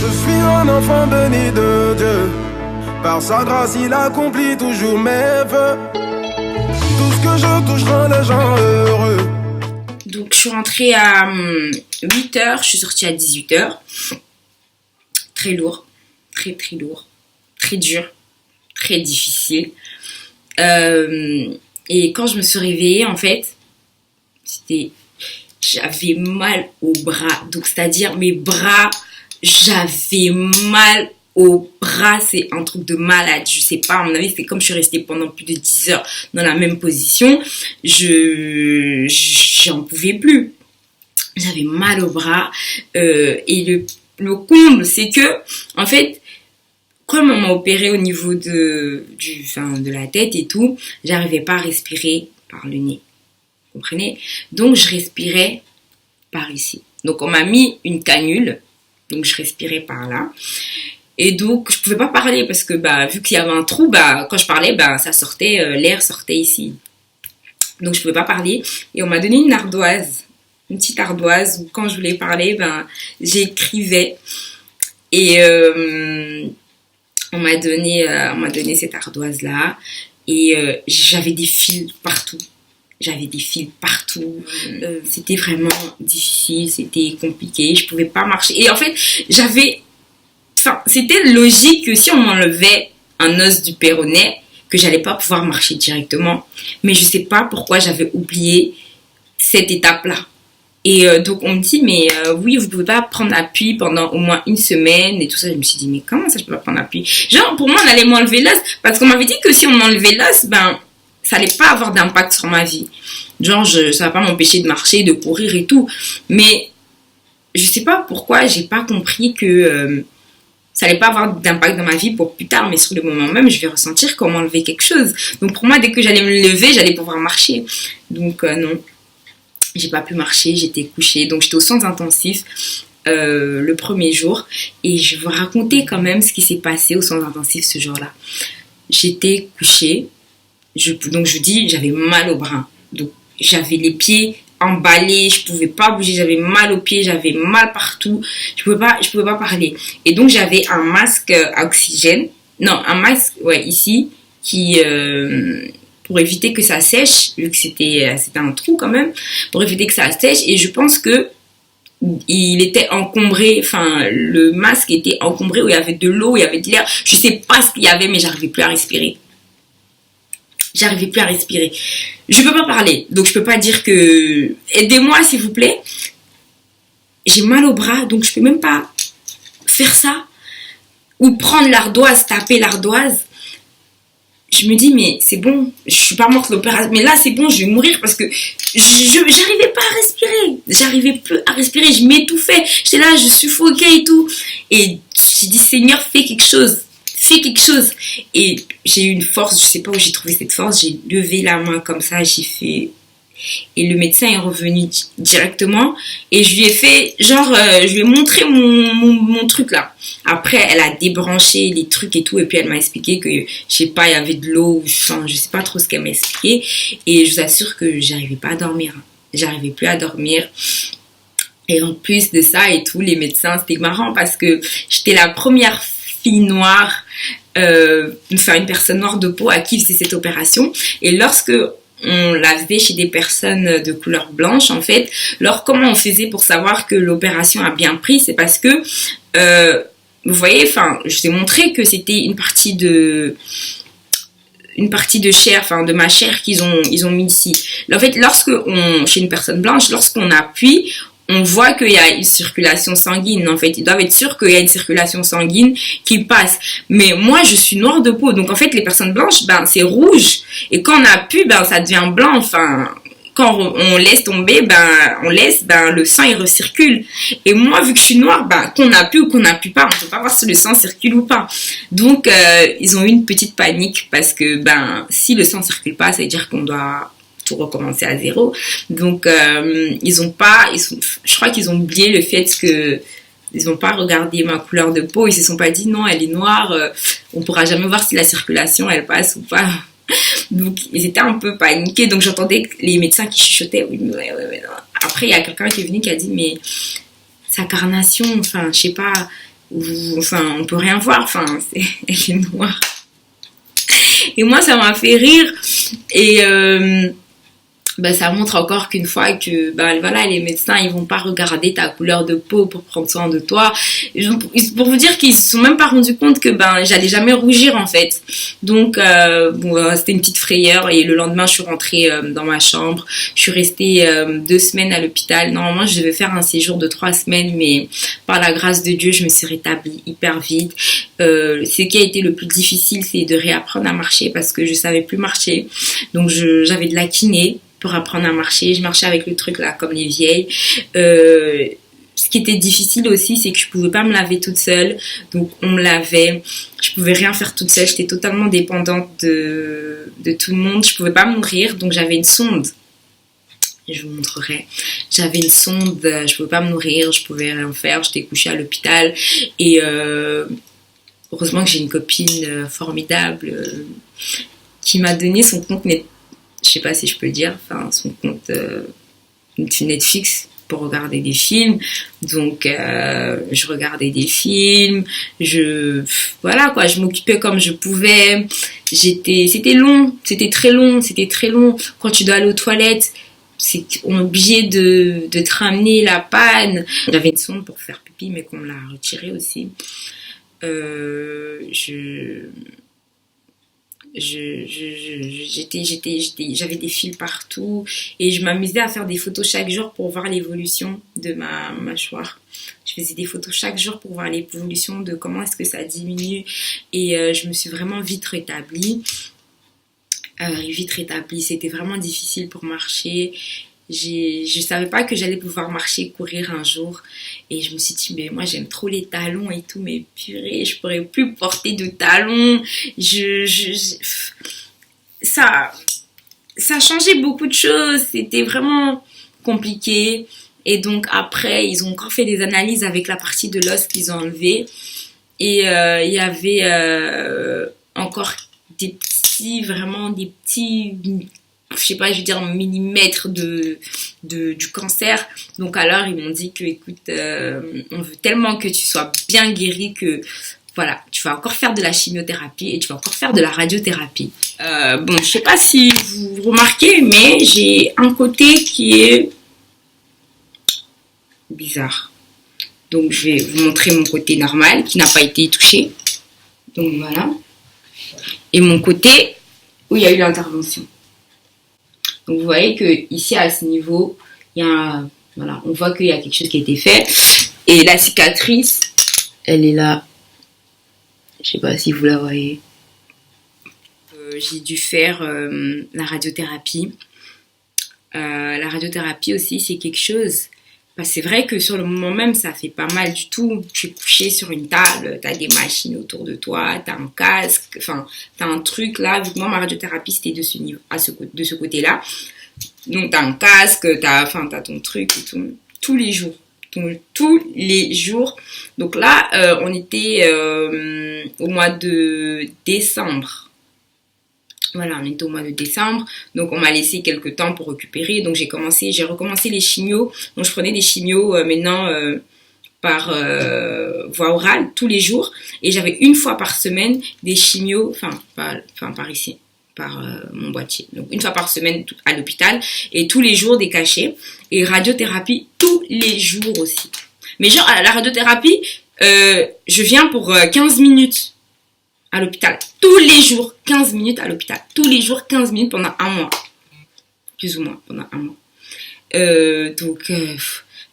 Je suis un enfant béni de Dieu. Par sa grâce, il accomplit toujours mes vœux. Tout ce que je touche rend les gens heureux. Donc, je suis rentrée à 8h, je suis sortie à 18h. Très lourd, très lourd, très dur, très difficile. Et quand je me suis réveillée, en fait, j'avais mal au bras. Donc, c'est-à-dire mes bras, j'avais mal au bras. C'est un truc de malade. Je sais pas, à mon avis, c'est comme je suis restée pendant plus de 10 heures dans la même position. J'en pouvais plus. J'avais mal au bras. Et le comble, c'est que, en fait, comme on m'a opéré au niveau de la tête et tout, j'arrivais pas à respirer par le nez. Vous comprenez? Donc, je respirais par ici. Donc, on m'a mis une canule. Donc, je respirais par là. Et donc, je pouvais pas parler parce que, vu qu'il y avait un trou, quand je parlais, ça sortait, l'air sortait ici. Donc, je pouvais pas parler. Et on m'a donné une ardoise. Une petite ardoise où, quand je voulais parler, j'écrivais. Et on m'a donné cette ardoise-là. Et j'avais des fils partout. C'était vraiment difficile, c'était compliqué, je pouvais pas marcher. Et en fait, c'était logique que si on m'enlevait un os du péroné, que j'allais pas pouvoir marcher directement. Mais je sais pas pourquoi j'avais oublié cette étape-là. Et donc on me dit, mais oui, vous pouvez pas prendre appui pendant au moins une semaine et tout ça. Je me suis dit, mais comment ça je peux pas prendre appui? Genre, pour moi, on allait m'enlever l'os, parce qu'on m'avait dit que si on m'enlevait l'os, ça allait pas avoir d'impact sur ma vie. Genre, ça va pas m'empêcher de marcher, de courir et tout. Mais je sais pas pourquoi j'ai pas compris que ça allait pas avoir d'impact dans ma vie pour plus tard. Mais sur le moment même, je vais ressentir qu'on m'enlevait quelque chose. Donc pour moi, dès que j'allais me lever, j'allais pouvoir marcher. Donc non, j'ai pas pu marcher, j'étais couchée. Donc j'étais au centre intensif le premier jour. Et je vais vous raconter quand même ce qui s'est passé au centre intensif ce jour-là. J'étais couchée. Donc je dis, j'avais mal au bras. Donc j'avais les pieds emballés, je pouvais pas bouger, j'avais mal aux pieds, j'avais mal partout, je pouvais pas parler. Et donc j'avais un masque à oxygène, non, un masque, ouais, ici, qui pour éviter que ça sèche, vu que c'était un trou quand même, pour éviter que ça sèche. Et je pense que il était encombré, le masque était encombré, où il y avait de l'eau, il y avait de l'air, je sais pas ce qu'il y avait, mais j'arrivais plus à respirer. Je peux pas parler, donc je peux pas dire que... Aidez-moi s'il vous plaît. J'ai mal au bras, donc je peux même pas faire ça. Ou prendre l'ardoise, taper l'ardoise. Je me dis, mais c'est bon, je suis pas morte l'opération. Mais là, c'est bon, je vais mourir parce que j'arrivais pas à respirer. J'arrivais plus à respirer, je m'étouffais. J'étais là, je suffoquais et tout. Et j'ai dit, Seigneur, fais quelque chose. Et j'ai eu une force, je sais pas où j'ai trouvé cette force, j'ai levé la main comme ça, j'ai fait... Et le médecin est revenu directement et je lui ai fait, je lui ai montré mon truc là. Après, elle a débranché les trucs et tout et puis elle m'a expliqué que, je sais pas, il y avait de l'eau, je sais pas trop ce qu'elle m'a expliqué. Et je vous assure que j'arrivais pas à dormir. J'arrivais plus à dormir. Et en plus de ça et tout, les médecins, c'était marrant parce que j'étais la première fille noire, une personne noire de peau à qui faisait cette opération. Et lorsque on la faisait chez des personnes de couleur blanche, en fait, comment on faisait pour savoir que l'opération a bien pris, c'est parce que, vous voyez, je vous ai montré que c'était une partie de chair, de ma chair qu'ils ont mis ici. En fait, chez une personne blanche, lorsqu'on appuie, on voit qu'il y a une circulation sanguine. En fait, ils doivent être sûrs qu'il y a une circulation sanguine qui passe. Mais moi, je suis noire de peau. Donc, en fait, les personnes blanches, c'est rouge. Et quand on appuie, ça devient blanc. Quand on laisse tomber, le sang, il recircule. Et moi, vu que je suis noire, qu'on appuie ou qu'on n'appuie pas, on ne peut pas voir si le sang circule ou pas. Donc, ils ont eu une petite panique parce que, si le sang ne circule pas, ça veut dire qu'on doit tout recommencer à zéro. Donc je crois qu'ils ont oublié le fait que ils n'ont pas regardé ma couleur de peau, ils se sont pas dit non, elle est noire, on pourra jamais voir si la circulation elle passe ou pas. Donc ils étaient un peu paniqués, donc j'entendais les médecins qui chuchotaient oui, mais ouais, non. Après il y a quelqu'un qui est venu qui a dit mais sa carnation, je sais pas, enfin, on peut rien voir. Enfin, elle est noire. Et moi, ça m'a fait rire. Et ça montre encore qu'une fois que voilà, les médecins ils vont pas regarder ta couleur de peau pour prendre soin de toi. Pour vous dire qu'ils se sont même pas rendus compte que j'allais jamais rougir en fait. Donc c'était une petite frayeur et le lendemain je suis rentrée dans ma chambre. Je suis restée 2 semaines à l'hôpital. Normalement je devais faire un séjour de 3 semaines, mais par la grâce de Dieu je me suis rétablie hyper vite. Ce qui a été le plus difficile, c'est de réapprendre à marcher parce que je savais plus marcher. Donc j'avais de la kiné pour apprendre à marcher. Je marchais avec le truc là comme les vieilles. Ce qui était difficile aussi, c'est que je pouvais pas me laver toute seule. Donc on me lavait. Je pouvais rien faire toute seule. J'étais totalement dépendante de tout le monde. Je pouvais pas me nourrir. Donc j'avais une sonde. Je vous montrerai. J'avais une sonde. Je pouvais pas me nourrir. Je pouvais rien faire. J'étais couchée à l'hôpital. Et heureusement que j'ai une copine formidable qui m'a donné son compte je sais pas si je peux le dire, enfin son compte Netflix pour regarder des films. Donc je regardais des films, voilà quoi, je m'occupais comme je pouvais. C'était long, c'était très long. Quand tu dois aller aux toilettes, on est obligé de te ramener la panne. J'avais une sonde pour faire pipi mais qu'on me l'a retirée aussi. J'avais des fils partout et je m'amusais à faire des photos chaque jour pour voir l'évolution de ma mâchoire. Je faisais des photos chaque jour pour voir l'évolution de comment est-ce que ça diminue et je me suis vraiment vite rétablie. C'était vraiment difficile pour marcher. Je savais pas que j'allais pouvoir marcher, courir un jour et je me suis dit mais moi j'aime trop les talons et tout, mais purée je pourrais plus porter de talons. Ça changeait beaucoup de choses, c'était vraiment compliqué. Et donc après ils ont encore fait des analyses avec la partie de l'os qu'ils ont enlevé et il y avait encore des petits je sais pas, je veux dire millimètres du cancer. Donc alors ils m'ont dit que écoute, on veut tellement que tu sois bien guérie que voilà, tu vas encore faire de la chimiothérapie et tu vas encore faire de la radiothérapie. Je sais pas si vous remarquez, mais j'ai un côté qui est bizarre. Donc je vais vous montrer mon côté normal qui n'a pas été touché. Donc voilà. Et mon côté où il y a eu l'intervention. Donc vous voyez que ici à ce niveau, on voit qu'il y a quelque chose qui a été fait. Et la cicatrice, elle est là. Je sais pas si vous la voyez. J'ai dû faire la radiothérapie. La radiothérapie aussi, c'est quelque chose. C'est vrai que sur le moment même, ça fait pas mal du tout. Tu es couché sur une table, tu as des machines autour de toi, tu as un casque, enfin, tu as un truc là. Vu que moi, ma radiothérapie, c'était de ce côté-là. Donc, tu as un casque, tu as ton truc et tout, tous les jours. Donc là, on était au mois de décembre. Voilà, on était au mois de décembre, donc on m'a laissé quelques temps pour récupérer. Donc j'ai recommencé les chimios. Donc je prenais des chimios maintenant par voie orale tous les jours. Et j'avais une fois par semaine des chimios, par ici, par mon boîtier. Donc une fois par semaine à l'hôpital et tous les jours des cachets. Et radiothérapie tous les jours aussi. Mais genre à la radiothérapie, je viens pour 15 minutes. À l'hôpital, tous les jours, 15 minutes à l'hôpital, tous les jours, 15 minutes pendant un mois, plus ou moins, pendant un mois. Donc,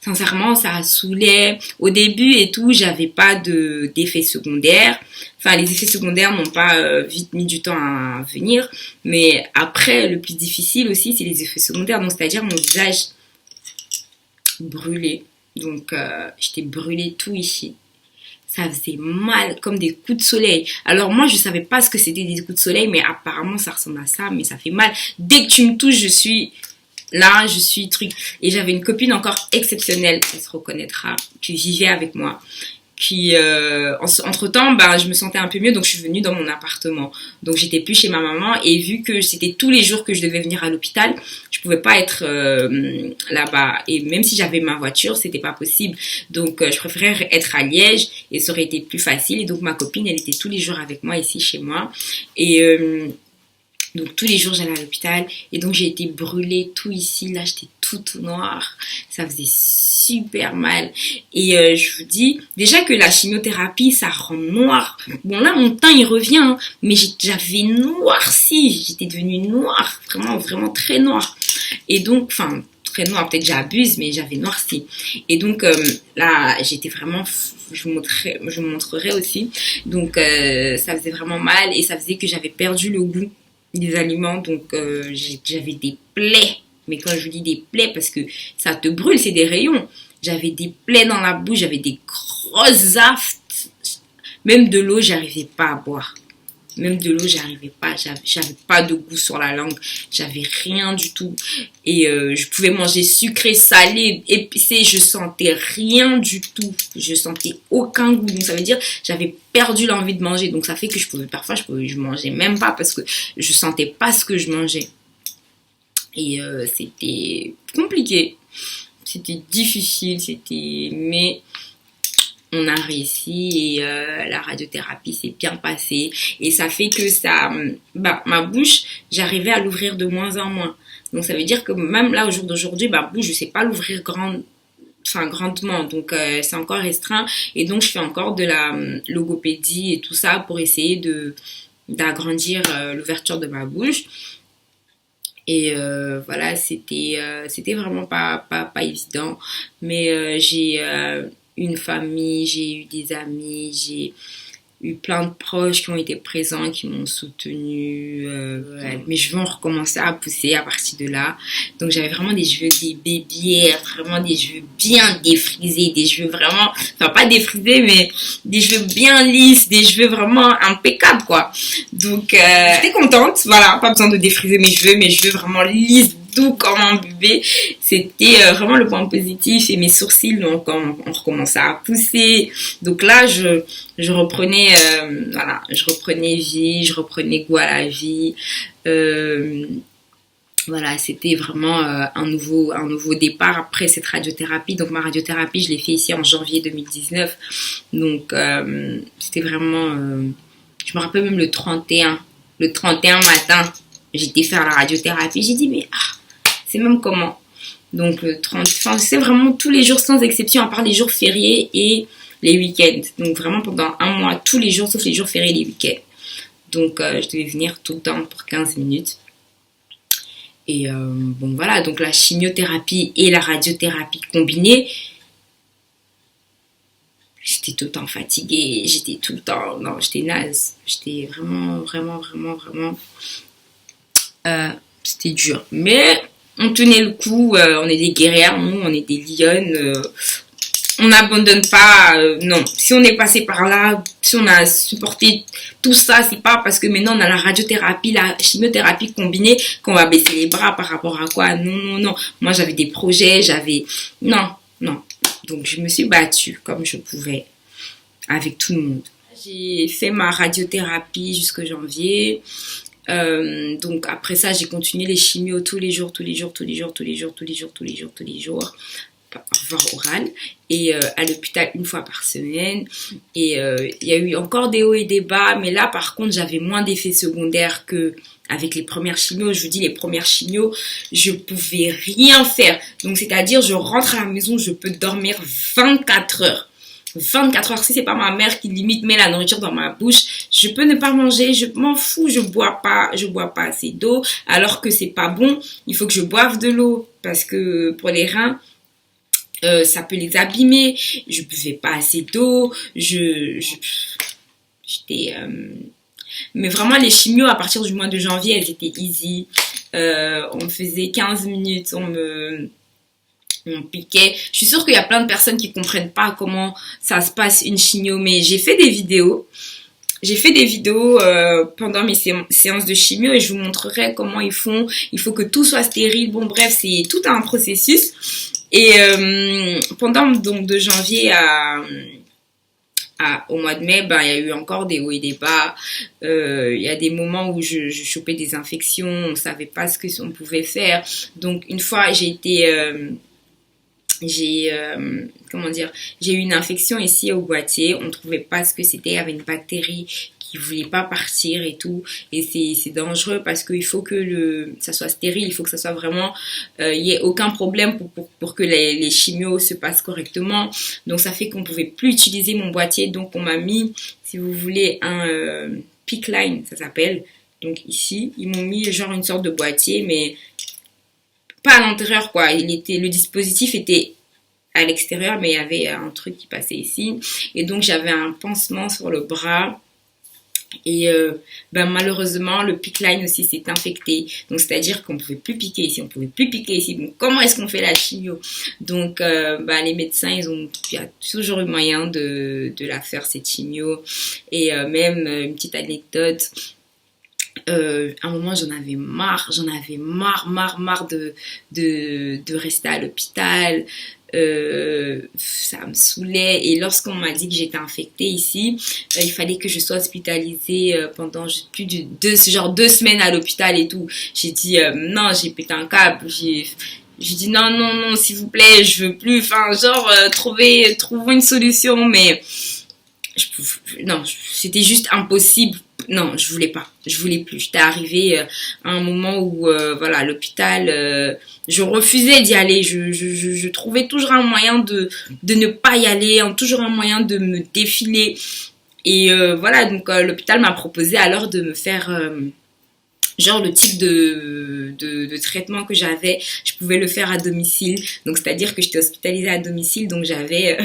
sincèrement, ça saoulait. Au début et tout, j'avais pas d'effets secondaires. Enfin, les effets secondaires n'ont pas vite mis du temps à venir. Mais après, le plus difficile aussi, c'est les effets secondaires. Donc, c'est-à-dire mon visage brûlé. Donc, j'étais brûlée tout ici. Ça faisait mal, comme des coups de soleil. Alors moi, je savais pas ce que c'était des coups de soleil, mais apparemment, ça ressemble à ça, mais ça fait mal. Dès que tu me touches, je suis truc. Et j'avais une copine encore exceptionnelle, elle se reconnaîtra, qui vivait avec moi, Puis entre-temps, je me sentais un peu mieux, donc je suis venue dans mon appartement. Donc j'étais plus chez ma maman, et vu que c'était tous les jours que je devais venir à l'hôpital, je pouvais pas être là-bas. Et même si j'avais ma voiture, c'était pas possible. Donc je préférais être à Liège, et ça aurait été plus facile. Et donc ma copine, elle était tous les jours avec moi ici chez moi. Et donc tous les jours j'allais à l'hôpital, et donc j'ai été brûlée tout ici, là j'étais tout noir, ça faisait super mal. Et je vous dis, déjà que la chimiothérapie ça rend noir. Bon là mon teint il revient, hein, mais j'avais noirci, j'étais devenue noire, vraiment très noire. Et donc, enfin très noire, peut-être j'abuse, mais j'avais noirci. Et donc là j'étais vraiment, je vous montrerai aussi. Donc ça faisait vraiment mal, et ça faisait que j'avais perdu le goût des aliments. Donc j'avais des plaies, mais quand je vous dis des plaies, parce que ça te brûle, c'est des rayons. J'avais des plaies dans la bouche, j'avais des grosses aftes, même de l'eau j'arrivais pas à boire, même de l'eau j'arrivais pas, j'avais pas de goût sur la langue, j'avais rien du tout. Et je pouvais manger sucré, salé, épicé, je sentais rien du tout, je sentais aucun goût. Donc ça veut dire j'avais perdu l'envie de manger. Donc ça fait que je mangeais même pas, parce que je sentais pas ce que je mangeais. Et c'était compliqué, c'était difficile, mais on a réussi, et la radiothérapie s'est bien passée, et ça fait que ma bouche, j'arrivais à l'ouvrir de moins en moins. Donc ça veut dire que même là au jour d'aujourd'hui, ma bouche, je sais pas l'ouvrir grandement, donc c'est encore restreint, et donc je fais encore de la logopédie et tout ça pour essayer d'agrandir l'ouverture de ma bouche. Et voilà, c'était vraiment pas évident, mais j'ai une famille, j'ai eu des amis, j'ai eu plein de proches qui ont été présents, qui m'ont soutenue. Mais je veux en recommencer à pousser à partir de là. Donc j'avais vraiment des cheveux des babyères, vraiment des cheveux bien défrisés, des cheveux vraiment, enfin pas défrisés, mais des cheveux bien lisses, des cheveux vraiment impeccables quoi. Donc j'étais contente, voilà, pas besoin de défriser mes cheveux vraiment lisses, doux comme un bébé. C'était vraiment le point positif. Et mes sourcils ont recommencé à pousser. Donc là je reprenais je reprenais vie, je reprenais goût à la vie. Voilà, c'était vraiment un nouveau départ après cette radiothérapie. Donc ma radiothérapie, je l'ai fait ici en janvier 2019. Donc c'était vraiment je me rappelle même le 31 matin, j'étais faire la radiothérapie. J'ai dit mais c'est même comment. Donc le 30, enfin c'est vraiment tous les jours sans exception, à part les jours fériés et les week-ends. Donc vraiment pendant un mois, tous les jours, sauf les jours fériés et les week-ends. Donc je devais venir tout le temps pour 15 minutes. Et bon voilà, donc la chimiothérapie et la radiothérapie combinée, j'étais tout le temps fatiguée, j'étais tout le temps, non, j'étais naze. J'étais vraiment c'était dur. Mais on tenait le coup, on est des guerrières, nous, on est des lionnes. On n'abandonne pas, non. Si on est passé par là, si on a supporté tout ça, c'est pas parce que maintenant on a la radiothérapie, la chimiothérapie combinée qu'on va baisser les bras par rapport à quoi. Non. Moi j'avais des projets, non. Donc je me suis battue comme je pouvais avec tout le monde. J'ai fait ma radiothérapie jusqu'au janvier. Donc après ça j'ai continué les chimios tous les jours voire oral, et à l'hôpital une fois par semaine. Et il y a eu encore des hauts et des bas, mais là par contre j'avais moins d'effets secondaires que avec les premières chimios. Je vous dis, les premières chimios, je pouvais rien faire. Donc c'est à dire, je rentre à la maison, je peux dormir 24 heures. 24 heures, si c'est pas ma mère qui limite met la nourriture dans ma bouche, je peux ne pas manger, je m'en fous, je bois pas assez d'eau, alors que c'est pas bon. Il faut que je boive de l'eau, parce que pour les reins, ça peut les abîmer. Je buvais pas assez d'eau, j'étais mais vraiment les chimios à partir du mois de janvier, elles étaient easy. On me faisait 15 minutes, on piquait. Je suis sûre qu'il y a plein de personnes qui comprennent pas comment ça se passe une chimio, mais j'ai fait des vidéos pendant mes séances de chimio, et je vous montrerai comment ils font. Il faut que tout soit stérile. Bon bref, c'est tout un processus. Et pendant donc de janvier au mois de mai, ben, il y a eu encore des hauts et des bas. Il y a des moments où je chopais des infections, on savait pas ce que on pouvait faire. Donc, une fois, comment dire, j'ai eu une infection ici au boîtier. On trouvait pas ce que c'était. Il y avait une bactérie qui voulait pas partir et tout. Et c'est dangereux parce qu'il faut que ça soit stérile. Il faut que ça soit vraiment, il y ait aucun problème pour que les chimios se passent correctement. Donc ça fait qu'on pouvait plus utiliser mon boîtier. Donc on m'a mis, si vous voulez, un PICC Line, ça s'appelle. Donc ici, ils m'ont mis genre une sorte de boîtier, mais pas à l'intérieur quoi. Le dispositif était à l'extérieur, mais il y avait un truc qui passait ici. Et donc j'avais un pansement sur le bras. Et ben malheureusement le PICC Line aussi s'est infecté, donc c'est à dire qu'on pouvait plus piquer ici, on pouvait plus piquer ici. Donc comment est-ce qu'on fait la chimio? Donc ben, les médecins il y a toujours eu moyen de la faire cette chimio. Et même une petite anecdote, à un moment j'en avais marre de rester à l'hôpital. Ça me saoulait, et lorsqu'on m'a dit que j'étais infectée ici, il fallait que je sois hospitalisée pendant plus de 2 semaines à l'hôpital et tout. J'ai dit non, j'ai pété un câble, j'ai dit non s'il vous plaît, je veux plus, enfin genre trouver une solution, mais non, c'était juste impossible. Non, je voulais plus. J'étais arrivée à un moment où voilà, à l'hôpital, je refusais d'y aller. Je trouvais toujours un moyen de ne pas y aller, toujours un moyen de me défiler. Et voilà, donc l'hôpital m'a proposé alors de me faire genre le type de traitement que j'avais, je pouvais le faire à domicile. Donc c'est-à-dire que j'étais hospitalisée à domicile, donc j'avais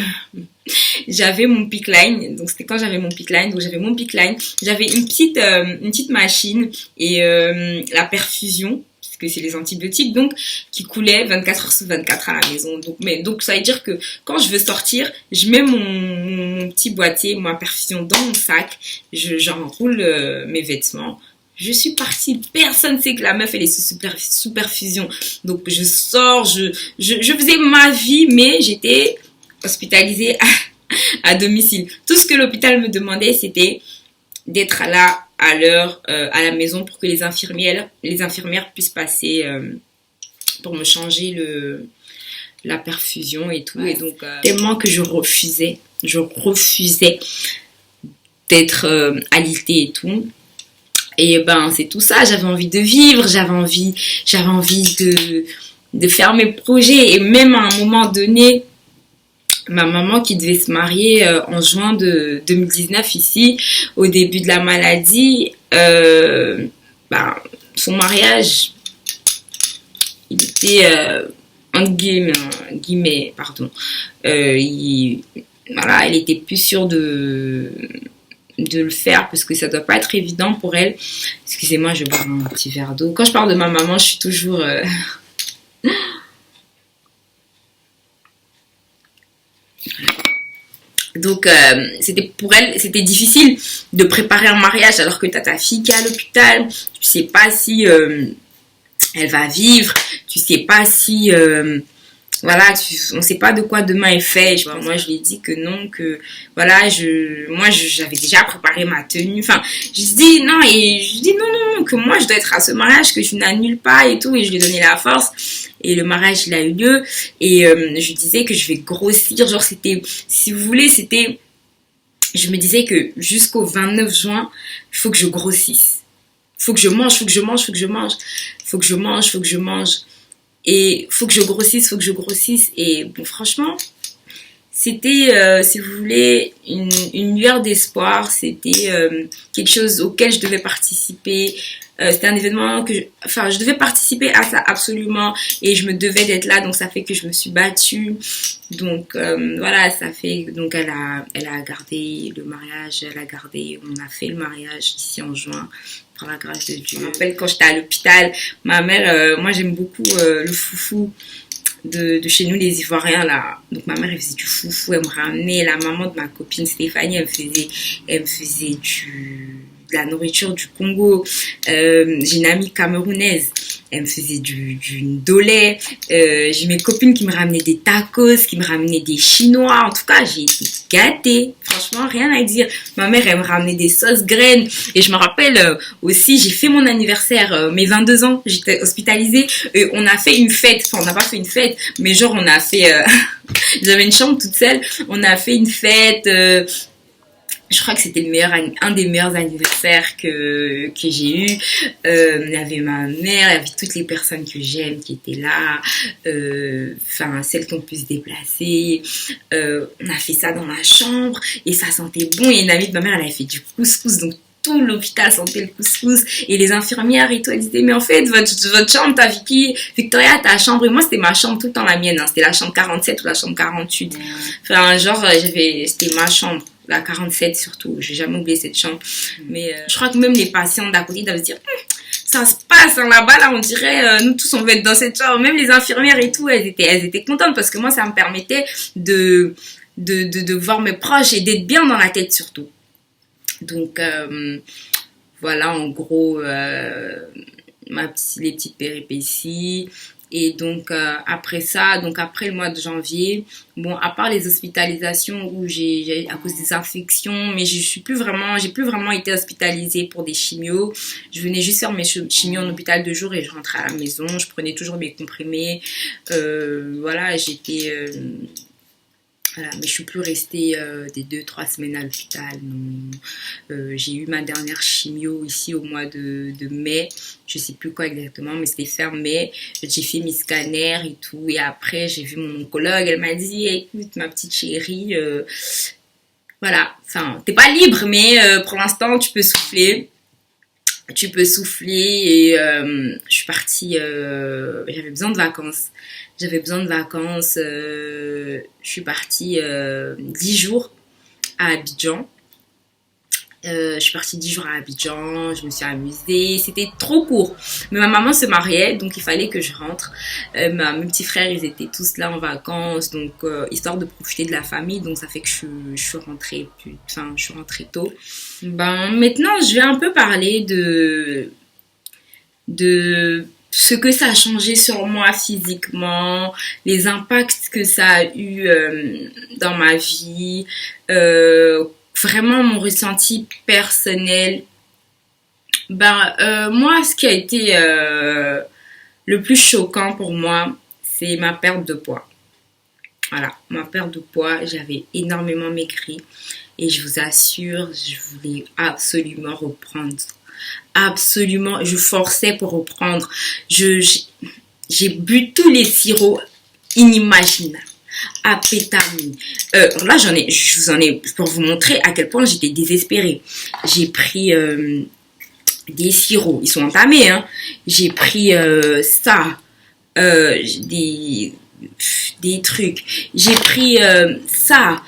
mon PICC Line. Donc c'était quand j'avais mon PICC Line, donc j'avais mon PICC Line, j'avais une petite machine et la perfusion, puisque c'est les antibiotiques, donc qui coulaient 24 heures sur 24 à la maison. Donc ça veut dire que quand je veux sortir, je mets mon petit boîtier, ma perfusion dans mon sac, j'enroule mes vêtements. Je suis partie, personne sait que la meuf elle est sous perfusion. Donc je sors, je faisais ma vie, mais j'étais hospitalisée à domicile. Tout ce que l'hôpital me demandait, c'était d'être là à l'heure à la maison pour que les infirmières puissent passer pour me changer la perfusion et tout. Et donc tellement que je refusais d'être alitée et tout. Et ben c'est tout ça, j'avais envie de vivre, j'avais envie de faire mes projets. Et même à un moment donné, ma maman qui devait se marier en juin de 2019 ici, au début de la maladie, son mariage, il était entre guillemets, pardon, voilà, elle était plus sûre de le faire parce que ça doit pas être évident pour elle. Excusez-moi, je bois un petit verre d'eau. Quand je parle de ma maman, je suis toujours donc c'était pour elle, c'était difficile de préparer un mariage alors que t'as ta fille qui est à l'hôpital, tu sais pas si elle va vivre, tu sais pas si voilà, on sait pas de quoi demain est fait. Moi, je lui ai dit que non, que voilà, j'avais déjà préparé ma tenue. Enfin, je dis non, que moi, je dois être à ce mariage, que je n'annule pas et tout. Et je lui ai donné la force. Et le mariage, il a eu lieu. Et je lui disais que je vais grossir. Genre, c'était, si vous voulez, je me disais que jusqu'au 29 juin, il faut que je grossisse. Il faut que je mange. Et faut que je grossisse. Et bon, franchement, c'était, si vous voulez, une lueur d'espoir. C'était quelque chose auquel je devais participer. C'était un événement je devais participer à ça absolument. Et je me devais d'être là. Donc, ça fait que je me suis battue. Donc, voilà, ça fait... Donc, elle a gardé le mariage. On a fait le mariage ici en juin. Par la grâce de Dieu. Je me rappelle quand j'étais à l'hôpital, ma mère, moi j'aime beaucoup le foufou de chez nous les Ivoiriens là. Donc ma mère elle faisait du foufou, elle me ramenait. La maman de ma copine Stéphanie, elle me faisait de la nourriture du Congo. J'ai une amie camerounaise, elle me faisait du ndolé. J'ai mes copines qui me ramenaient des tacos, qui me ramenaient des chinois. En tout cas, j'ai été gâtée. Franchement, rien à dire. Ma mère, elle me ramenait des sauces graines. Et je me rappelle aussi, j'ai fait mon anniversaire, mes 22 ans, j'étais hospitalisée. Et on a fait une fête. Enfin, on n'a pas fait une fête, mais genre, on a fait... j'avais une chambre toute seule. On a fait une fête... je crois que c'était un des meilleurs anniversaires que j'ai eu. Il y avait ma mère, il y avait toutes les personnes que j'aime qui étaient là, enfin celles qui ont pu se déplacer. On a fait ça dans ma chambre et ça sentait bon. Et une amie de ma mère, elle avait fait du couscous, donc tout l'hôpital sentait le couscous. Et les infirmières et tout, elles disaient, mais en fait, votre chambre, t'as Vicky, Victoria, ta chambre. Et moi, c'était ma chambre tout le temps la mienne. Hein. C'était la chambre 47 ou la chambre 48. Enfin, genre, c'était ma chambre. La 47 surtout, j'ai jamais oublié cette chambre. Mais je crois que même les patients d'à côté doivent se dire, ça se passe hein, là-bas, là on dirait, nous tous on va être dans cette chambre. Même les infirmières et tout, elles étaient contentes parce que moi ça me permettait de voir mes proches et d'être bien dans la tête surtout. Donc voilà en gros les petites péripéties. Et donc après ça, donc après le mois de janvier, bon à part les hospitalisations où j'ai à cause des infections, mais j'ai plus vraiment été hospitalisée pour des chimios. Je venais juste faire mes chimios en hôpital de jour et je rentrais à la maison. Je prenais toujours mes comprimés. Voilà, voilà, mais je suis plus restée des 2-3 semaines à l'hôpital. J'ai eu ma dernière chimio ici au mois de mai. Je sais plus quoi exactement, mais c'était fin mai. J'ai fait mes scanners et tout. Et après, j'ai vu mon oncologue. Elle m'a dit, écoute, ma petite chérie, voilà, enfin, t'es pas libre, mais pour l'instant, tu peux souffler. Et je suis partie, j'avais besoin de vacances. Je suis partie 10 jours à Abidjan. Je suis partie 10 jours à Abidjan, je me suis amusée, c'était trop court. Mais ma maman se mariait, donc il fallait que je rentre. Mes petits frères, ils étaient tous là en vacances, donc histoire de profiter de la famille, donc ça fait que je suis rentrée tôt. Ben, maintenant, je vais un peu parler de ce que ça a changé sur moi physiquement, les impacts que ça a eu dans ma vie, vraiment mon ressenti personnel. Moi, ce qui a été le plus choquant pour moi, c'est ma perte de poids. Voilà, ma perte de poids, j'avais énormément maigri et je vous assure, je voulais absolument reprendre. Absolument, je forçais pour reprendre. J'ai bu tous les sirops inimaginables. Apétamine. Là, je vous en ai pour vous montrer à quel point j'étais désespérée. J'ai pris des sirops, ils sont entamés. Hein. J'ai pris ça, des trucs. J'ai pris ça.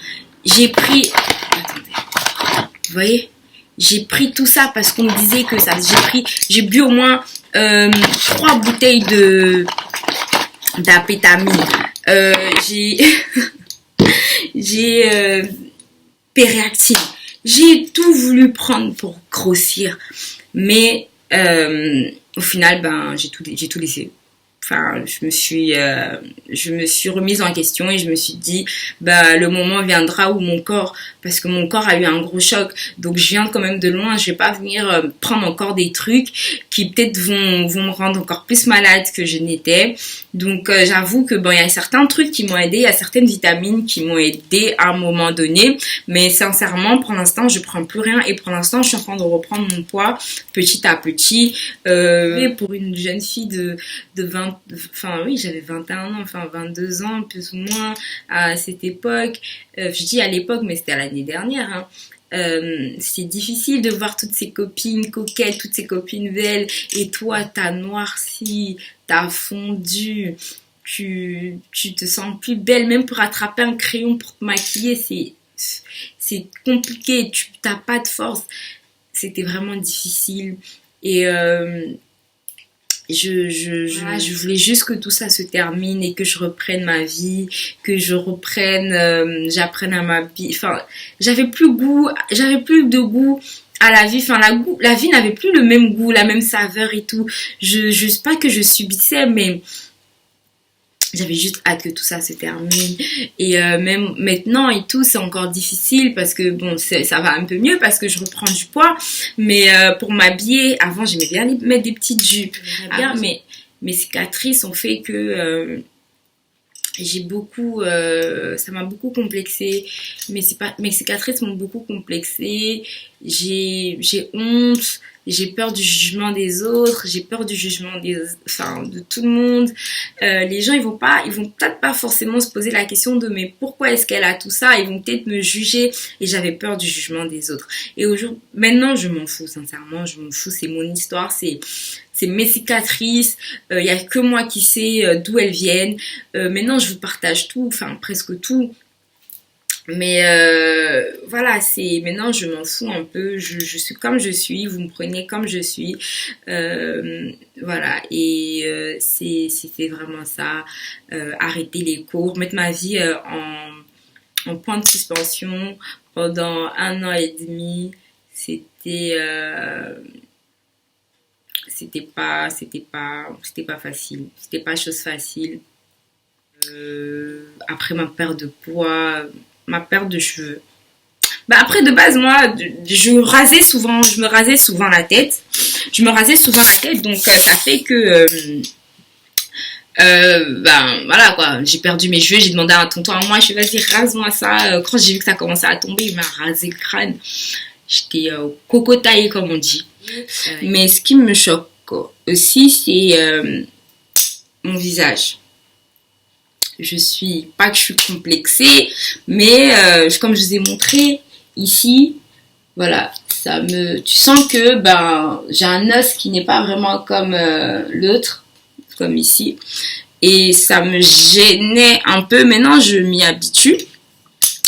J'ai pris. Attendez. Vous voyez? J'ai pris tout ça parce qu'on me disait que ça. J'ai bu au moins 3 bouteilles d'apétamine. J'ai Péréactine. J'ai tout voulu prendre pour grossir, mais au final, j'ai tout laissé. Enfin, je me suis remise en question et je me suis dit, le moment viendra où parce que mon corps a eu un gros choc, donc je viens quand même de loin, je vais pas venir prendre encore des trucs qui peut-être vont me rendre encore plus malade que je n'étais. Donc j'avoue que il y a certains trucs qui m'ont aidé, il y a certaines vitamines qui m'ont aidé à un moment donné, mais sincèrement pour l'instant je prends plus rien et pour l'instant je suis en train de reprendre mon poids petit à petit. Pour une jeune fille de 20, enfin oui j'avais 21 ans, enfin 22 ans plus ou moins à cette époque, je dis à l'époque mais c'était à l'année dernière, hein. C'est difficile de voir toutes ces copines coquettes, toutes ces copines belles et toi t'as noirci, t'as fondu, tu te sens plus belle même pour attraper un crayon pour te maquiller, c'est compliqué, t'as pas de force, c'était vraiment difficile et je voulais juste que tout ça se termine et que je reprenne ma vie, que j'apprenne à m'habiller. Enfin, j'avais plus de goût à la vie. Enfin, la vie n'avait plus le même goût, la même saveur et tout. Je sais pas que je subissais, mais j'avais juste hâte que tout ça se termine. Et même maintenant et tout, c'est encore difficile parce que bon, ça va un peu mieux parce que je reprends du poids. Mais pour m'habiller, avant j'aimais bien mettre des petites jupes. Bien, mais mes cicatrices ont fait que ça m'a beaucoup complexée. Mes cicatrices m'ont beaucoup complexée. J'ai honte. J'ai peur du jugement des autres, j'ai peur du jugement de tout le monde. Les gens, ils vont peut-être pas forcément se poser la question de mais pourquoi est-ce qu'elle a tout ça? Ils vont peut-être me juger et j'avais peur du jugement des autres. Et maintenant, je m'en fous, sincèrement, je m'en fous. C'est mon histoire, c'est mes cicatrices. Il y a que moi qui sais d'où elles viennent. Maintenant, je vous partage tout, enfin presque tout. Mais voilà, maintenant je m'en fous un peu, je suis comme je suis, vous me prenez comme je suis, voilà, et c'était vraiment ça, arrêter les cours, mettre ma vie en point de suspension pendant 1 an et demi, c'était pas facile, c'était pas chose facile. Après ma perte de poids, ma perte de cheveux. Après, de base, moi, je me rasais souvent la tête. Donc ça fait que voilà quoi, j'ai perdu mes cheveux, j'ai demandé à un tonton à moi, je suis vas-y, rase-moi ça. Quand j'ai vu que ça commençait à tomber, il m'a rasé le crâne. J'étais cocotaillée comme on dit. Mais ce qui me choque aussi, c'est mon visage. Pas que je suis complexée, mais comme je vous ai montré ici, voilà, tu sens que j'ai un os qui n'est pas vraiment comme l'autre, comme ici, et ça me gênait un peu. Maintenant, je m'y habitue,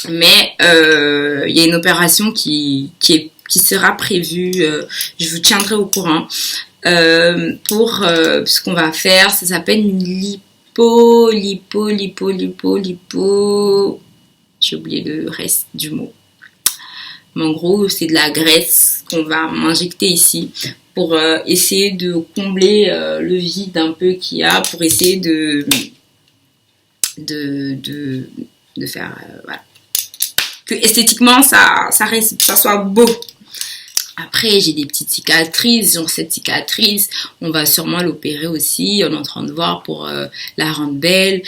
mais il y a une opération qui sera prévue, je vous tiendrai au courant, pour ce qu'on va faire. Ça s'appelle une lipo, j'ai oublié le reste du mot. Mais en gros, c'est de la graisse qu'on va m'injecter ici pour essayer de combler le vide un peu qu'il y a, pour essayer de faire voilà, que esthétiquement ça soit beau. Après, j'ai des petites cicatrices, genre cette cicatrice, on va sûrement l'opérer aussi, on est en train de voir pour la rendre belle.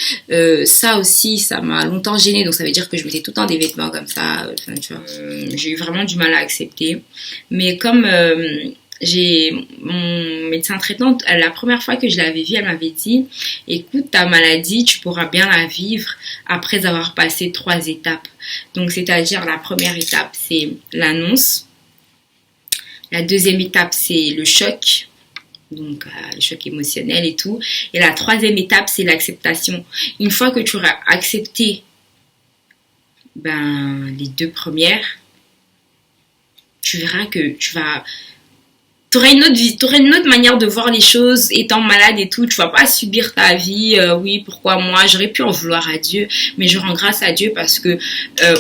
Ça aussi, ça m'a longtemps gênée, donc ça veut dire que je mettais tout le temps des vêtements comme ça. Tu vois, j'ai eu vraiment du mal à accepter. Mais comme j'ai mon médecin traitant, la première fois que je l'avais vue, elle m'avait dit écoute, ta maladie, tu pourras bien la vivre après avoir passé 3 étapes. Donc, c'est-à-dire la première étape, c'est l'annonce. La deuxième étape, c'est le choc, donc le choc émotionnel et tout. Et la troisième étape, c'est l'acceptation. Une fois que tu auras accepté les 2 premières, tu verras que t'auras une autre manière de voir les choses étant malade et tout. Tu vas pas subir ta vie. Oui, pourquoi moi? J'aurais pu en vouloir à Dieu, mais je rends grâce à Dieu parce que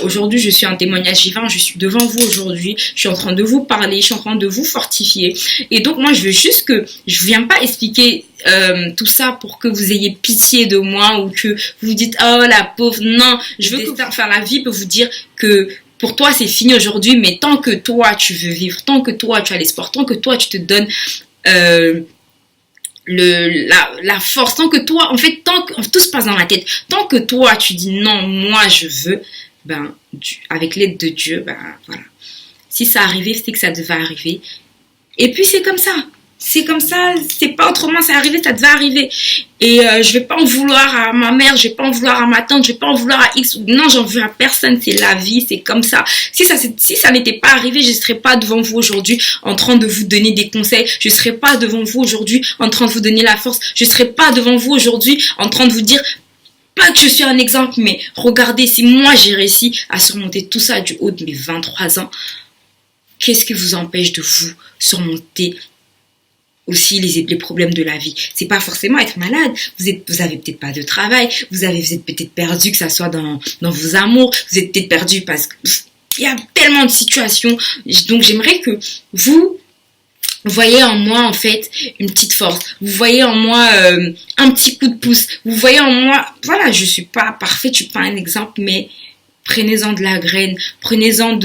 aujourd'hui, je suis un témoignage vivant. Je suis devant vous aujourd'hui. Je suis en train de vous parler. Je suis en train de vous fortifier. Et donc, moi, je veux juste que je viens pas expliquer tout ça pour que vous ayez pitié de moi ou que vous vous dites oh la pauvre. Non, je veux que la vie peut vous dire que pour toi, c'est fini aujourd'hui, mais tant que toi, tu veux vivre, tant que toi, tu as l'espoir, tant que toi, tu te donnes la force, tant que toi, en fait, tout se passe dans la tête, tant que toi, tu dis non, moi, je veux, avec l'aide de Dieu, voilà. Si ça arrivait, c'est que ça devait arriver. Et puis, c'est comme ça. C'est comme ça, c'est pas autrement, c'est arrivé, ça devait arriver. Et je vais pas en vouloir à ma mère, je vais pas en vouloir à ma tante, je vais pas en vouloir à X. Non, j'en veux à personne, c'est la vie, c'est comme ça. Si ça n'était pas arrivé, je serais pas devant vous aujourd'hui en train de vous donner des conseils. Je serais pas devant vous aujourd'hui en train de vous donner la force. Je serais pas devant vous aujourd'hui en train de vous dire pas que je suis un exemple, mais regardez, si moi j'ai réussi à surmonter tout ça du haut de mes 23 ans, qu'est-ce qui vous empêche de vous surmonter aussi les problèmes de la vie? C'est pas forcément être malade. Vous avez peut-être pas de travail. Vous êtes peut-être perdu, que ça soit dans vos amours. Vous êtes peut-être perdu parce que il y a tellement de situations. Donc j'aimerais que vous voyez en moi en fait une petite force. Vous voyez en moi un petit coup de pouce. Vous voyez en moi, voilà, je suis pas parfaite, je suis pas un exemple, mais prenez-en de la graine, prenez-en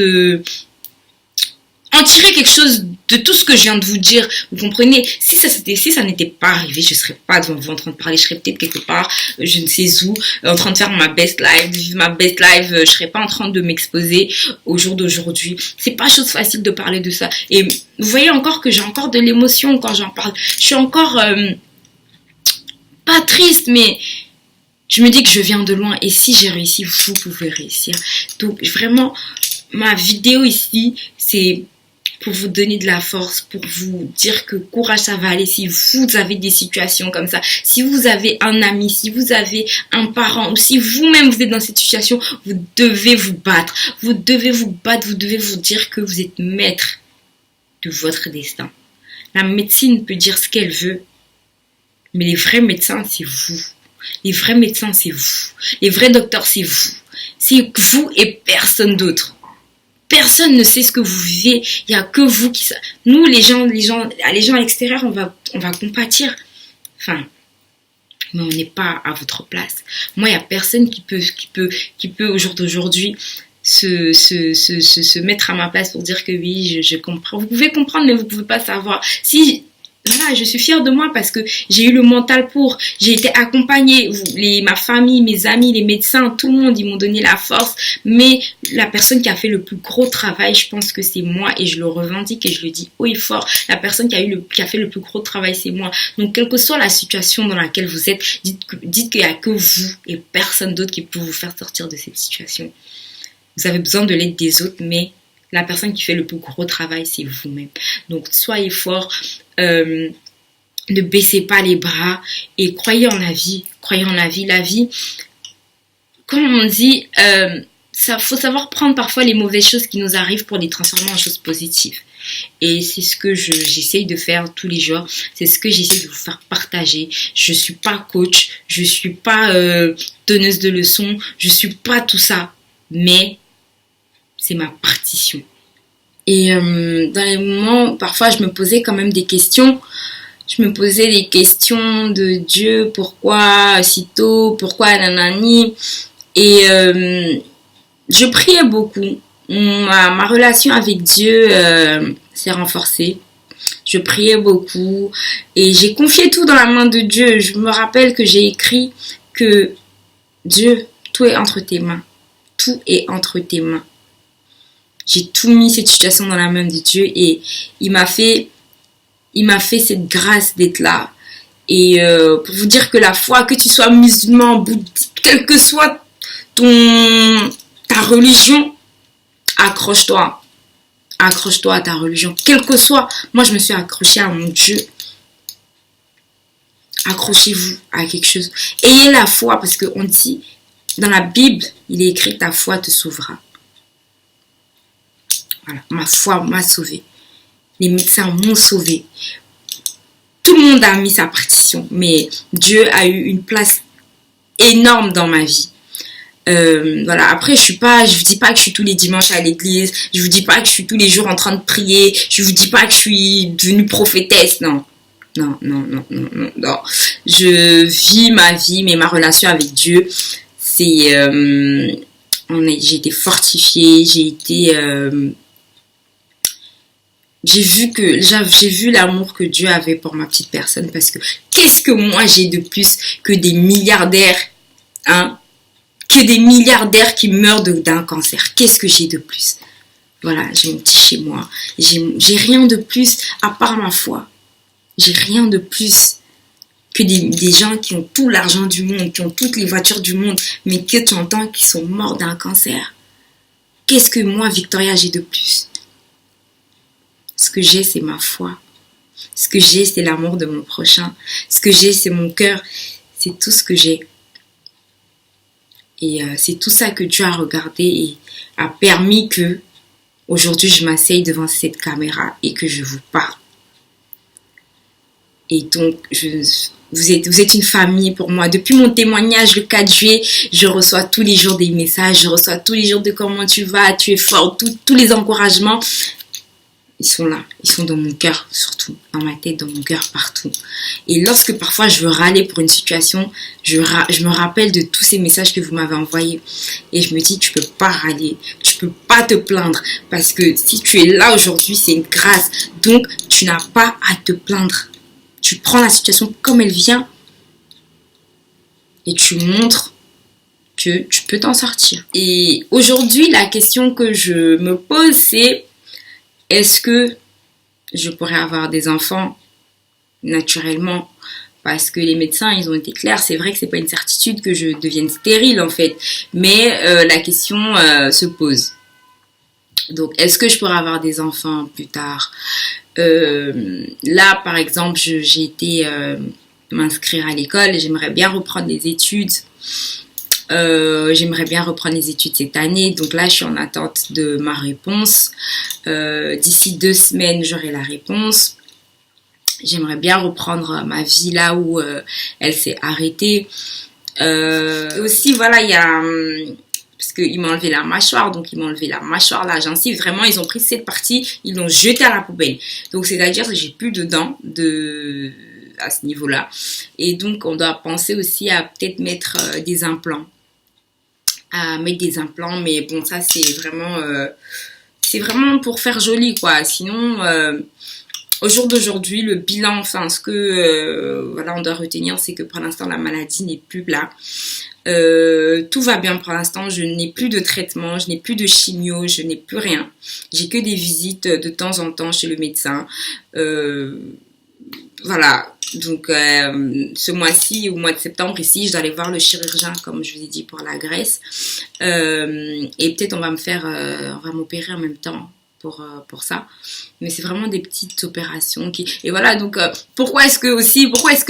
en tirer quelque chose de tout ce que je viens de vous dire. Vous comprenez? Si ça n'était pas arrivé, je serais pas devant vous en train de parler. Je serais peut-être quelque part, je ne sais où, en train de faire ma best life, vivre ma best life. Je serais pas en train de m'exposer au jour d'aujourd'hui. C'est pas chose facile de parler de ça. Et vous voyez encore que j'ai encore de l'émotion quand j'en parle. Je suis encore pas triste, mais je me dis que je viens de loin. Et si j'ai réussi, vous pouvez réussir. Donc vraiment, ma vidéo ici, c'est pour vous donner de la force, pour vous dire que courage, ça va aller. Si vous avez des situations comme ça, si vous avez un ami, si vous avez un parent, ou si vous-même vous êtes dans cette situation, vous devez vous battre. Vous devez vous battre, vous devez vous dire que vous êtes maître de votre destin. La médecine peut dire ce qu'elle veut, mais les vrais médecins, c'est vous. Les vrais médecins, c'est vous. Les vrais docteurs, c'est vous. C'est vous et personne d'autre. Personne ne sait ce que vous vivez. Il n'y a que vous qui savez. Nous, les gens à l'extérieur, on va compatir. Enfin, mais on n'est pas à votre place. Moi, il n'y a personne qui peut au jour d'aujourd'hui se mettre à ma place pour dire que oui, je comprends. Vous pouvez comprendre, mais vous ne pouvez pas savoir. Si, voilà, je suis fière de moi parce que j'ai eu le mental pour, j'ai été accompagnée, ma famille, mes amis, les médecins, tout le monde, ils m'ont donné la force, mais la personne qui a fait le plus gros travail, je pense que c'est moi et je le revendique et je le dis haut et fort, la personne qui a fait le plus gros travail, c'est moi. Donc, quelle que soit la situation dans laquelle vous êtes, dites qu'il n'y a que vous et personne d'autre qui peut vous faire sortir de cette situation. Vous avez besoin de l'aide des autres, mais la personne qui fait le plus gros travail, c'est vous-même. Donc, soyez forts. Ne baissez pas les bras et croyez en la vie. Croyez en la vie. La vie, comme on dit, faut savoir prendre parfois les mauvaises choses qui nous arrivent pour les transformer en choses positives. Et c'est ce que j'essaye de faire tous les jours. C'est ce que j'essaie de vous faire partager. Je suis pas coach, je suis pas donneuse de leçons, je suis pas tout ça. Mais c'est ma partition. Et dans les moments, parfois, je me posais quand même des questions. Je me posais des questions de Dieu, pourquoi si tôt, pourquoi nanani. Et je priais beaucoup. Ma relation avec Dieu s'est renforcée. Je priais beaucoup et j'ai confié tout dans la main de Dieu. Je me rappelle que j'ai écrit que Dieu, tout est entre tes mains. Tout est entre tes mains. J'ai tout mis cette situation dans la main de Dieu et il m'a fait cette grâce d'être là. Et pour vous dire que la foi, que tu sois musulman, bouddhiste, quelle que soit ta religion, accroche-toi. Accroche-toi à ta religion. Quelle que soit, moi je me suis accrochée à mon Dieu. Accrochez-vous à quelque chose. Ayez la foi parce qu'on dit, dans la Bible, il est écrit ta foi te sauvera. Voilà, ma foi m'a sauvée. Les médecins m'ont sauvée. Tout le monde a mis sa partition, mais Dieu a eu une place énorme dans ma vie. Voilà. Après, je vous dis pas que je suis tous les dimanches à l'église. Je vous dis pas que je suis tous les jours en train de prier. Je vous dis pas que je suis devenue prophétesse. Non. Je vis ma vie, mais ma relation avec Dieu, c'est j'ai été fortifiée. J'ai vu l'amour que Dieu avait pour ma petite personne parce que qu'est-ce que moi j'ai de plus que des milliardaires, hein, que des milliardaires qui meurent d'un cancer. Qu'est-ce que j'ai de plus? Voilà, j'ai mon petit chez moi. J'ai rien de plus à part ma foi. J'ai rien de plus que des gens qui ont tout l'argent du monde, qui ont toutes les voitures du monde, mais que tu entends qu'ils sont morts d'un cancer. Qu'est-ce que moi, Victoria, j'ai de plus? Ce que j'ai, c'est ma foi. Ce que j'ai, c'est l'amour de mon prochain. Ce que j'ai, c'est mon cœur. C'est tout ce que j'ai. Et c'est tout ça que Dieu a regardé et a permis que aujourd'hui je m'asseye devant cette caméra et que je vous parle. Et donc, vous êtes une famille pour moi. Depuis mon témoignage le 4 juillet, je reçois tous les jours des messages, je reçois tous les jours de comment tu vas, tu es fort, tous les encouragements. Ils sont là, ils sont dans mon cœur, surtout dans ma tête, dans mon cœur, partout. Et lorsque parfois je veux râler pour une situation, je me rappelle de tous ces messages que vous m'avez envoyés. Et je me dis, tu peux pas râler, tu peux pas te plaindre. Parce que si tu es là aujourd'hui, c'est une grâce. Donc, tu n'as pas à te plaindre. Tu prends la situation comme elle vient et tu montres que tu peux t'en sortir. Et aujourd'hui, la question que je me pose, c'est: est-ce que je pourrais avoir des enfants naturellement? Parce que les médecins, ils ont été clairs. C'est vrai que c'est pas une certitude que je devienne stérile, en fait. Mais la question se pose. Donc, est-ce que je pourrais avoir des enfants plus tard? Là, par exemple, j'ai été m'inscrire à l'école. J'aimerais bien reprendre les études. J'aimerais bien reprendre les études cette année. Donc là, je suis en attente de ma réponse. D'ici 2 semaines, j'aurai la réponse. J'aimerais bien reprendre ma vie là où elle s'est arrêtée. Aussi, voilà, il y a... parce qu'ils m'ont enlevé la mâchoire. Donc, ils m'ont enlevé la mâchoire, la gencive. Vraiment, ils ont pris cette partie, ils l'ont jetée à la poubelle. Donc, c'est-à-dire que j'ai plus de dents à ce niveau-là. Et donc, on doit penser aussi à peut-être mettre des implants. Mais bon, ça c'est vraiment pour faire joli, quoi. Sinon, au jour d'aujourd'hui, le bilan, enfin ce que voilà, on doit retenir, c'est que pour l'instant la maladie n'est plus là. Tout va bien pour l'instant, je n'ai plus de traitement, je n'ai plus de chimio, je n'ai plus rien. J'ai que des visites de temps en temps chez le médecin. Voilà. Donc, ce mois-ci, au mois de septembre, ici, je dois aller voir le chirurgien, comme je vous ai dit, pour la graisse. Et peut-être on va m'opérer en même temps pour ça. Mais c'est vraiment des petites opérations et voilà, donc, pourquoi est-ce que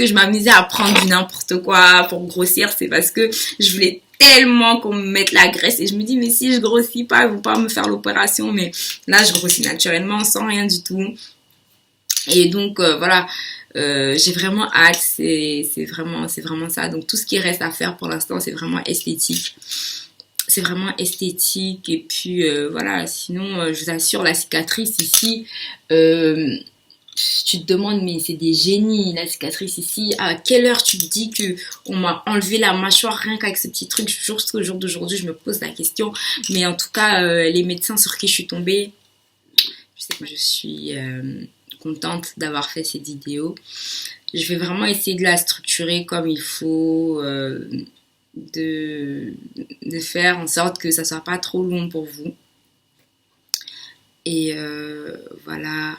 je m'amusais à prendre du n'importe quoi pour grossir? C'est parce que je voulais tellement qu'on me mette la graisse et je me dis, mais si je grossis pas, ils vont pas me faire l'opération. Mais là, je grossis naturellement, sans rien du tout. Et donc, voilà. J'ai vraiment hâte, c'est vraiment ça. Donc tout ce qui reste à faire pour l'instant, c'est vraiment esthétique. Et puis voilà, sinon je vous assure, la cicatrice ici, tu te demandes, mais c'est des génies, la cicatrice ici. À quelle heure tu te dis que on m'a enlevé la mâchoire rien qu'avec ce petit truc? Jusqu'au jour d'aujourd'hui, je me pose la question. Mais en tout cas, les médecins sur qui je suis tombée, je suis contente d'avoir fait cette vidéo. Je vais vraiment essayer de la structurer comme il faut, de faire en sorte que ça soit pas trop long pour vous. Et voilà.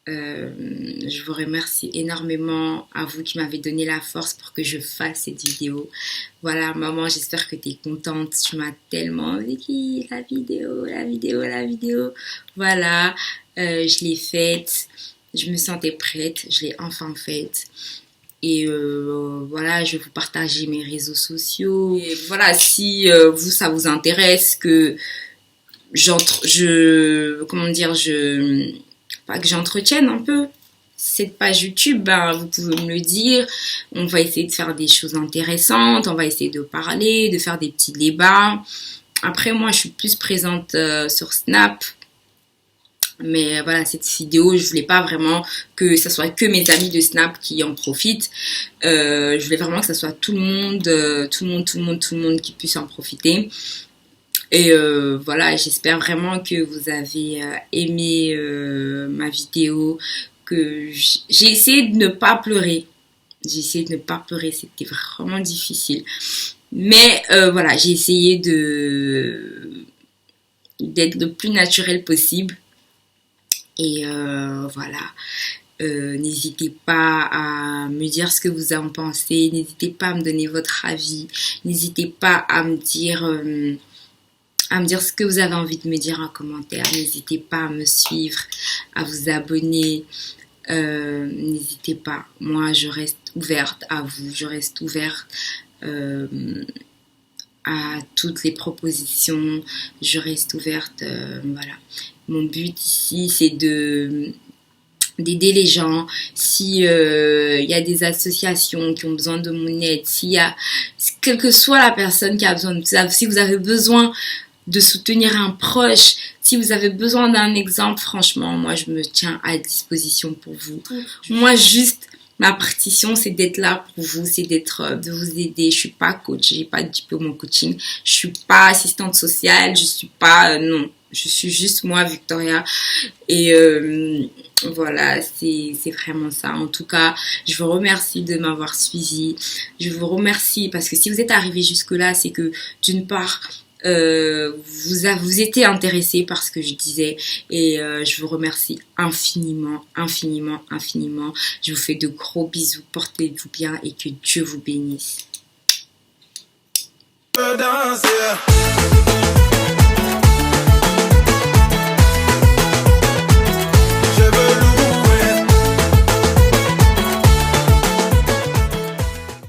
Je vous remercie énormément à vous qui m'avez donné la force pour que je fasse cette vidéo. Voilà, maman, j'espère que tu es contente. Tu m'as tellement dit la vidéo. Voilà, je l'ai faite. Je me sentais prête. Je l'ai enfin faite. Et voilà, je vais vous partager mes réseaux sociaux. Et voilà, si ça vous intéresse que pas que j'entretienne un peu cette page YouTube, ben, vous pouvez me le dire. On va essayer de faire des choses intéressantes, on va essayer de parler, de faire des petits débats. Après, moi, je suis plus présente sur Snap. Mais voilà, cette vidéo, je voulais pas vraiment que ça soit que mes amis de Snap qui en profitent. Je voulais vraiment que ça soit tout le monde qui puisse en profiter. Et voilà, j'espère vraiment que vous avez aimé ma vidéo, que j'ai essayé de ne pas pleurer. C'était vraiment difficile. Mais voilà, j'ai essayé d'être le plus naturel possible. Et voilà, n'hésitez pas à me dire ce que vous en pensez, n'hésitez pas à me donner votre avis, n'hésitez pas à me dire ce que vous avez envie de me dire en commentaire. N'hésitez pas à me suivre, à vous abonner. N'hésitez pas. Moi, je reste ouverte à vous. Je reste ouverte à toutes les propositions. Je reste ouverte. Voilà. Mon but ici, c'est de d'aider les gens, si y a des associations qui ont besoin de mon aide, s'il y a, quelle que soit la personne qui a besoin de ça, si vous avez besoin de soutenir un proche, si vous avez besoin d'un exemple, franchement, moi je me tiens à disposition pour vous. Moi juste, ma partition c'est d'être là pour vous, c'est de vous aider. Je suis pas coach, j'ai pas de diplôme en coaching, je suis pas assistante sociale, je suis pas, non, je suis juste moi Victoria et voilà, c'est vraiment ça. En tout cas, je vous remercie de m'avoir suivi. Je vous remercie parce que si vous êtes arrivé jusque-là, c'est que d'une part, vous étiez intéressé par ce que je disais et je vous remercie infiniment, infiniment, infiniment. Je vous fais de gros bisous, portez-vous bien et que Dieu vous bénisse.